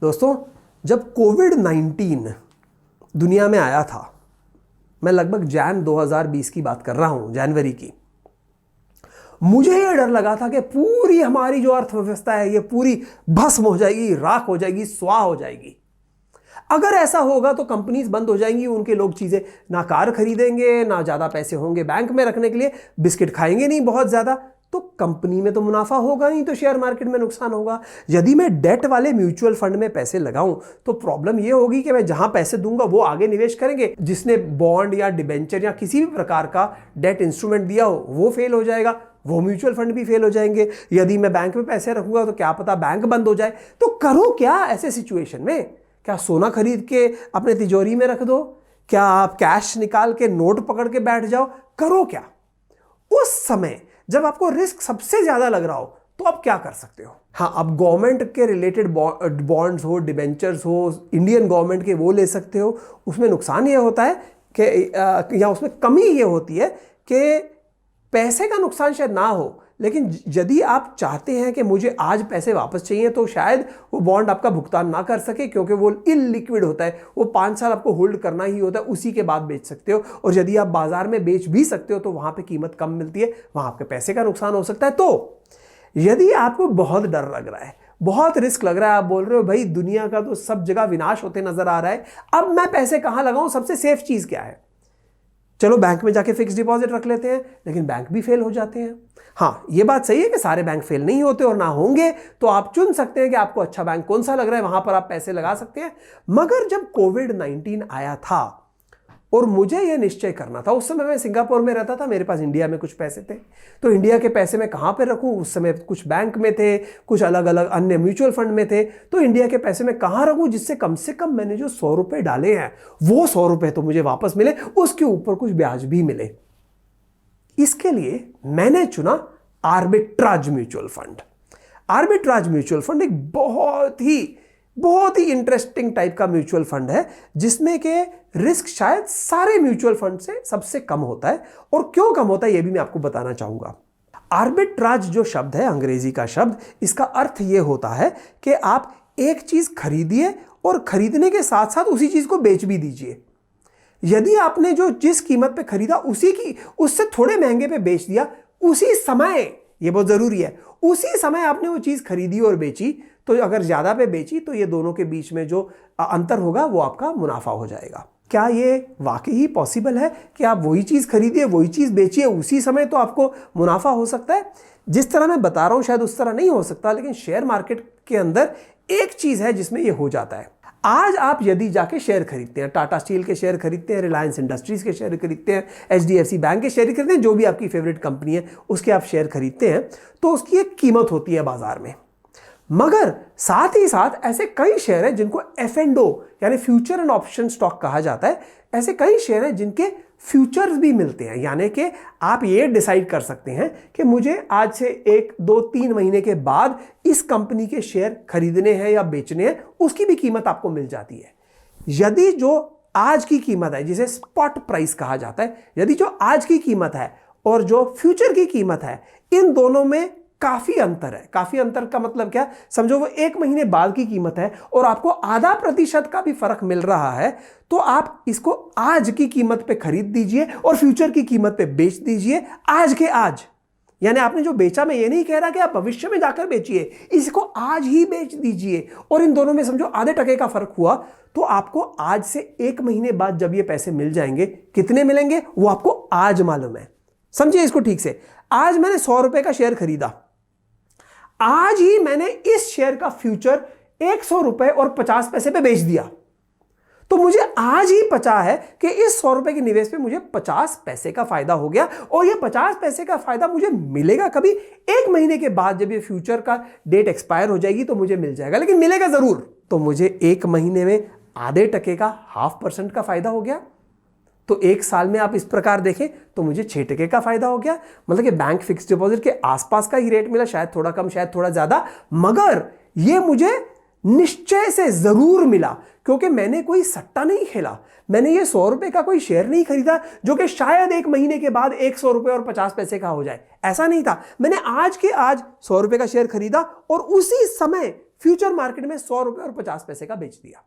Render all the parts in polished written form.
दोस्तों, जब कोविड-19 दुनिया में आया था, मैं लगभग जैन 2020 की बात कर रहा हूं, जनवरी की। मुझे यह डर लगा था कि पूरी हमारी जो अर्थव्यवस्था है ये पूरी भस्म हो जाएगी, राख हो जाएगी, स्वाह हो जाएगी। अगर ऐसा होगा तो कंपनीज बंद हो जाएंगी, उनके लोग चीजें ना कार खरीदेंगे, ना ज्यादा पैसे होंगे बैंक में रखने के लिए, बिस्किट खाएंगे नहीं बहुत ज्यादा, तो कंपनी में तो मुनाफा होगा नहीं, तो शेयर मार्केट में नुकसान होगा। यदि मैं डेट वाले म्यूचुअल फंड में पैसे लगाऊं तो प्रॉब्लम यह होगी कि मैं जहां पैसे दूंगा वो आगे निवेश करेंगे, जिसने बॉन्ड या डिबेंचर या किसी भी प्रकार का डेट इंस्ट्रूमेंट दिया हो वो फेल हो जाएगा, वो म्यूचुअल फंड भी फेल हो जाएंगे। यदि मैं बैंक में पैसे रखूंगा तो क्या पता बैंक बंद हो जाए। तो करो क्या ऐसे सिचुएशन में? क्या सोना खरीद के अपने तिजोरी में रख दो? क्या आप कैश निकाल के नोट पकड़ के बैठ जाओ? करो क्या? उस समय जब आपको रिस्क सबसे ज्यादा लग रहा हो तो आप क्या कर सकते हो? हाँ, अब गवर्नमेंट के रिलेटेड बॉन्ड्स हो, डिबेंचर्स हो, इंडियन गवर्नमेंट के, वो ले सकते हो। उसमें नुकसान ये होता है कि या उसमें कमी ये होती है कि पैसे का नुकसान शायद ना हो, लेकिन यदि आप चाहते हैं कि मुझे आज पैसे वापस चाहिए तो शायद वो बॉन्ड आपका भुगतान ना कर सके, क्योंकि वो इलिक्विड होता है, वो 5 साल आपको होल्ड करना ही होता है, उसी के बाद बेच सकते हो। और यदि आप बाजार में बेच भी सकते हो तो वहां पे कीमत कम मिलती है, वहां आपके पैसे का नुकसान हो सकता है। तो यदि आपको बहुत डर लग रहा है, बहुत रिस्क लग रहा है, आप बोल रहे हो भाई दुनिया का तो सब जगह विनाश होते नजर आ रहा है, अब मैं पैसे कहां लगाऊं, सबसे सेफ चीज क्या है? चलो बैंक में जाके फिक्स डिपॉजिट रख लेते हैं, लेकिन बैंक भी फेल हो जाते हैं। हाँ, ये बात सही है कि सारे बैंक फेल नहीं होते, और ना होंगे तो आप चुन सकते हैं कि आपको अच्छा बैंक कौन सा लग रहा है, वहां पर आप पैसे लगा सकते हैं। मगर जब कोविड-19 आया था और मुझे यह निश्चय करना था, उस समय मैं सिंगापुर में रहता था, मेरे पास इंडिया में कुछ पैसे थे, तो इंडिया के पैसे मैं कहां पर रखूं? उस समय कुछ बैंक में थे, कुछ अलग अलग अन्य म्यूचुअल फंड में थे, तो इंडिया के पैसे मैं कहां रखूं जिससे कम से कम मैंने जो 100 रुपए डाले हैं वो 100 रुपए तो मुझे वापस मिले, उसके ऊपर कुछ ब्याज भी मिले। इसके लिए मैंने चुना arbitrage mutual fund. Arbitrage mutual fund एक बहुत ही इंटरेस्टिंग टाइप का म्यूचुअल फंड है, जिसमें के रिस्क शायद सारे म्यूचुअल फंड से सबसे कम होता है। और क्यों कम होता है यह भी मैं आपको बताना चाहूंगा। आर्बिट्राज जो शब्द है, अंग्रेजी का शब्द, इसका अर्थ यह होता है कि आप एक चीज खरीदिए और खरीदने के साथ साथ उसी चीज को बेच भी दीजिए। यदि आपने जो जिस कीमत पे खरीदा उससे थोड़े महंगे पे बेच दिया, उसी समय, ये बहुत जरूरी है, उसी समय आपने वो चीज खरीदी और बेची, तो अगर ज्यादा पे बेची तो ये दोनों के बीच में जो अंतर होगा वो आपका मुनाफा हो जाएगा। क्या ये वाकई ही पॉसिबल है कि आप वही चीज खरीदिए, वही चीज बेचिए उसी समय, तो आपको मुनाफा हो सकता है? जिस तरह मैं बता रहा हूं शायद उस तरह नहीं हो सकता, लेकिन शेयर मार्केट के अंदर एक चीज है जिसमें यह हो जाता है। आज आप यदि जाके शेयर खरीदते हैं, टाटा स्टील के शेयर खरीदते हैं, रिलायंस इंडस्ट्रीज के शेयर खरीदते हैं, एचडीएफसी बैंक के शेयर खरीदते हैं, जो भी आपकी फेवरेट कंपनी है उसके आप शेयर खरीदते हैं, तो उसकी एक कीमत होती है बाजार में। मगर साथ ही साथ ऐसे कई शेयर हैं जिनको एफ&ओ यानी फ्यूचर एंड ऑप्शन स्टॉक कहा जाता है। ऐसे कई शेयर हैं जिनके फ्यूचर्स भी मिलते हैं, यानी कि आप ये डिसाइड कर सकते हैं कि मुझे आज से 1, 2, 3 महीने के बाद इस कंपनी के शेयर खरीदने हैं या बेचने हैं, उसकी भी कीमत आपको मिल जाती है। यदि जो आज की कीमत है, जिसे स्पॉट प्राइस कहा जाता है, यदि जो आज की कीमत है और जो फ्यूचर की कीमत है, इन दोनों में काफी अंतर है। काफी अंतर का मतलब क्या? समझो वो 1 महीने बाद की कीमत है और आपको आधा प्रतिशत का भी फर्क मिल रहा है, तो आप इसको आज की कीमत पे खरीद दीजिए और फ्यूचर की कीमत पे बेच दीजिए आज के आज। यानी आपने जो बेचा, मैं ये नहीं कह रहा कि आप भविष्य में जाकर बेचिए, इसको आज ही बेच दीजिए। और इन दोनों में समझो आधे टके का फर्क हुआ, तो आपको आज से 1 महीने बाद जब ये पैसे मिल जाएंगे, कितने मिलेंगे वो आपको आज मालूम है। समझिए इसको ठीक से। आज मैंने 100 रुपए का शेयर खरीदा, आज ही मैंने इस शेयर का फ्यूचर 100 रुपए और 50 पैसे पे बेच दिया, तो मुझे आज ही पता है कि इस 100 रुपए के निवेश पे मुझे 50 पैसे का फायदा हो गया। और ये 50 पैसे का फायदा मुझे मिलेगा कभी 1 महीने के बाद, जब ये फ्यूचर का डेट एक्सपायर हो जाएगी तो मुझे मिल जाएगा, लेकिन मिलेगा जरूर। तो मुझे 1 महीने में आधे टके का 0.5% का फायदा हो गया। तो 1 साल में आप इस प्रकार देखें तो मुझे 6 टके का फायदा हो गया। मतलब कि बैंक फिक्स डिपॉजिट के आसपास का ही रेट मिला, शायद थोड़ा कम शायद थोड़ा ज्यादा, मगर ये मुझे निश्चय से जरूर मिला, क्योंकि मैंने कोई सट्टा नहीं खेला। मैंने ये 100 रुपए का कोई शेयर नहीं खरीदा जो कि शायद 1 महीने के बाद 100 रुपए और 50 पैसे का हो जाए, ऐसा नहीं था। मैंने आज के आज 100 रुपए का शेयर खरीदा और उसी समय फ्यूचर मार्केट में 100 रुपए और 50 पैसे का बेच दिया।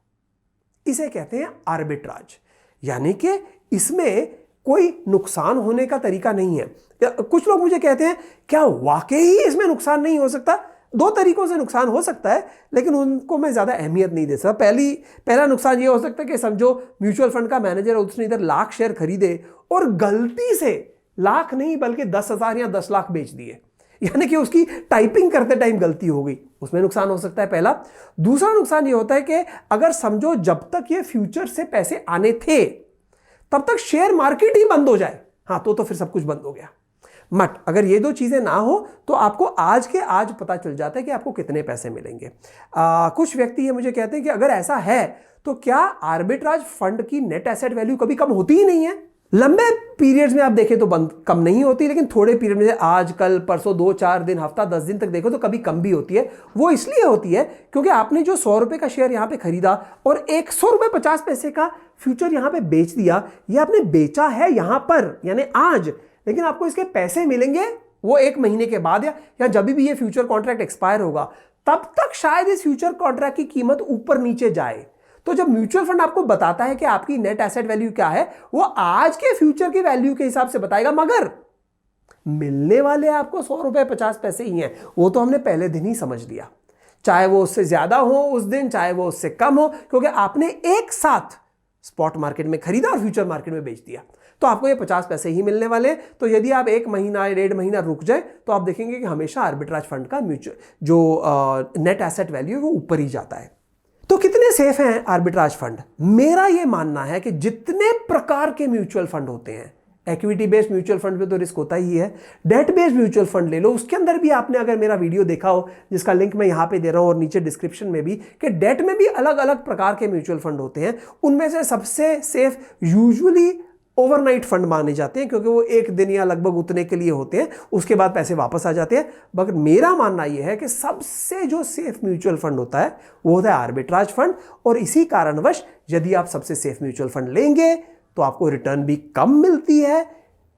इसे कहते हैं आर्बिट्राज, यानी कि इसमें कोई नुकसान होने का तरीका नहीं है। कुछ लोग मुझे कहते हैं क्या वाकई ही इसमें नुकसान नहीं हो सकता? दो तरीकों से नुकसान हो सकता है, लेकिन उनको मैं ज्यादा अहमियत नहीं दे सकता। पहला नुकसान ये हो सकता है कि समझो म्यूचुअल फंड का मैनेजर उसने इधर लाख शेयर खरीदे और गलती से लाख नहीं बल्कि 10,000 या 10 लाख बेच दिए, यानी कि उसकी टाइपिंग करते टाइम गलती हो गई, उसमें नुकसान हो सकता है पहला। दूसरा नुकसान ये होता है कि अगर समझो जब तक ये फ्यूचर से पैसे आने थे तब तक शेयर मार्केट ही बंद हो जाए, हाँ तो फिर सब कुछ बंद हो गया। मत अगर ये दो चीजें ना हो तो आपको आज के आज पता चल जाता है कि आपको कितने पैसे मिलेंगे। कुछ व्यक्ति ये मुझे कहते हैं कि अगर ऐसा है तो क्या आर्बिट्राज फंड की नेट एसेट वैल्यू कभी कम होती ही नहीं है? लंबे पीरियड्स में आप देखें तो कम नहीं होती, लेकिन थोड़े पीरियड में आज कल परसों 2-4 दिन हफ्ता 10 दिन तक देखो तो कभी कम भी होती है। वो इसलिए होती है क्योंकि आपने जो 100 रुपए का शेयर यहां पे खरीदा और 100 रुपए 50 पैसे का फ्यूचर यहां पे बेच दिया, ये आपने बेचा है यहां पर यानी आज, लेकिन आपको इसके पैसे मिलेंगे वो 1 महीने के बाद या जब भी ये फ्यूचर कॉन्ट्रैक्ट एक्सपायर होगा, तब तक शायद इस फ्यूचर कॉन्ट्रैक्ट की कीमत ऊपर नीचे जाए। तो जब म्यूचुअल फंड आपको बताता है कि आपकी नेट एसेट वैल्यू क्या है, वो आज के फ्यूचर की वैल्यू के हिसाब से बताएगा, मगर मिलने वाले आपको 100 रुपए 50 पैसे ही हैं। वो तो हमने पहले दिन ही समझ लिया, चाहे वो उससे ज्यादा हो उस दिन, चाहे वो उससे कम हो, क्योंकि आपने एक साथ स्पॉट मार्केट में खरीदा और फ्यूचर मार्केट में बेच दिया, तो आपको ये 50 पैसे ही मिलने वाले। तो यदि आप 1 महीना 1.5 महीना रुक जाए तो आप देखेंगे कि हमेशा आर्बिट्राज फंड का म्यूचुअल जो नेट एसेट वैल्यू है वो ऊपर ही जाता है। तो कितने सेफ हैं आर्बिट्राज फंड? मेरा यह मानना है कि जितने प्रकार के म्यूचुअल फंड होते हैं, इक्विटी बेस्ड म्यूचुअल फंड में तो रिस्क होता ही है, डेट बेस्ड म्यूचुअल फंड ले लो, उसके अंदर भी आपने अगर मेरा वीडियो देखा हो जिसका लिंक मैं यहां पे दे रहा हूं और नीचे डिस्क्रिप्शन में भी, कि डेट में भी अलग अलग प्रकार के म्यूचुअल फंड होते हैं। उनमें से सबसे सेफ यूजुअली ओवरनाइट फंड माने जाते हैं, क्योंकि वो 1 दिन या लगभग उतने के लिए होते हैं, उसके बाद पैसे वापस आ जाते हैं। मगर मेरा मानना यह है कि सबसे जो सेफ म्यूचुअल फंड होता है वो होता है आर्बिट्राज फंड, और इसी कारणवश यदि आप सबसे सेफ म्यूचुअल फंड लेंगे तो आपको रिटर्न भी कम मिलती है।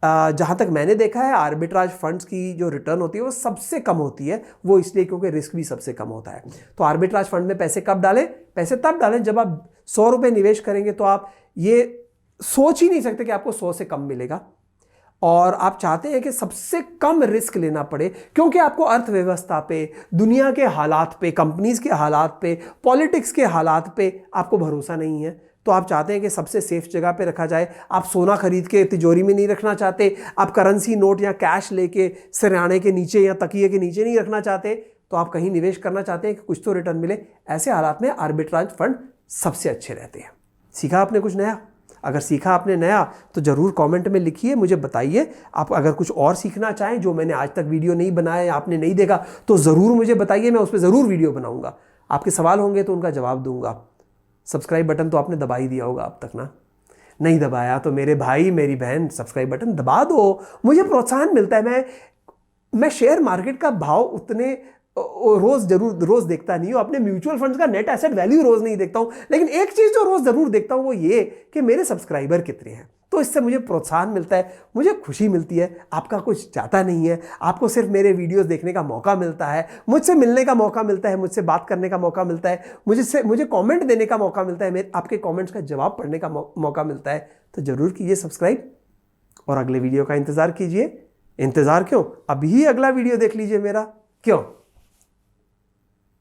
जहां तक मैंने देखा है आर्बिट्राज फंड्स की जो रिटर्न होती है वो सबसे कम होती है, वो इसलिए क्योंकि रिस्क भी सबसे कम होता है। तो आर्बिट्राज फंड में पैसे कब डालें? पैसे तब डालें जब आप 100 रुपए निवेश करेंगे तो आप ये सोच ही नहीं सकते कि आपको 100 से कम मिलेगा, और आप चाहते हैं कि सबसे कम रिस्क लेना पड़े, क्योंकि आपको अर्थव्यवस्था पे, दुनिया के हालात पे, कंपनीज के हालात पे, पॉलिटिक्स के हालात पे आपको भरोसा नहीं है। तो आप चाहते हैं कि सबसे सेफ जगह पे रखा जाए। आप सोना खरीद के तिजोरी में नहीं रखना चाहते, आप करेंसी नोट या कैश लेके सिरहाने के नीचे या तकिए के नीचे नहीं रखना चाहते, तो आप कहीं निवेश करना चाहते हैं कि कुछ तो रिटर्न मिले। ऐसे हालात में आर्बिट्राज फंड सबसे अच्छे रहते हैं। सीखा आपने कुछ नया? अगर सीखा आपने नया तो जरूर कमेंट में लिखिए, मुझे बताइए। आप अगर कुछ और सीखना चाहें जो मैंने आज तक वीडियो नहीं बनाया या आपने नहीं देखा तो जरूर मुझे बताइए, मैं उस पर जरूर वीडियो बनाऊंगा। आपके सवाल होंगे तो उनका जवाब दूंगा। सब्सक्राइब बटन तो आपने दबा ही दिया होगा अब तक ना? नहीं दबाया तो मेरे भाई मेरी बहन सब्सक्राइब बटन दबा दो, मुझे प्रोत्साहन मिलता है। मैं शेयर मार्केट का भाव उतने रोज देखता नहीं हूं, अपने म्यूचुअल फंड्स का नेट एसेट वैल्यू रोज नहीं देखता हूं, लेकिन एक चीज जो रोज जरूर देखता हूं वो ये कि मेरे सब्सक्राइबर कितने हैं। तो इससे मुझे प्रोत्साहन मिलता है, मुझे खुशी मिलती है। आपका कुछ जाता नहीं है, आपको सिर्फ मेरे वीडियोस देखने का मौका मिलता है, मुझसे मिलने का मौका मिलता है, मुझसे बात करने का मौका मिलता है, मुझे कमेंट देने का मौका मिलता है, आपके कमेंट्स का जवाब पढ़ने का मौका मिलता है। तो जरूर कीजिए सब्सक्राइब और अगले वीडियो का इंतजार कीजिए। इंतजार क्यों, अभी ही अगला वीडियो देख लीजिए मेरा। क्यों?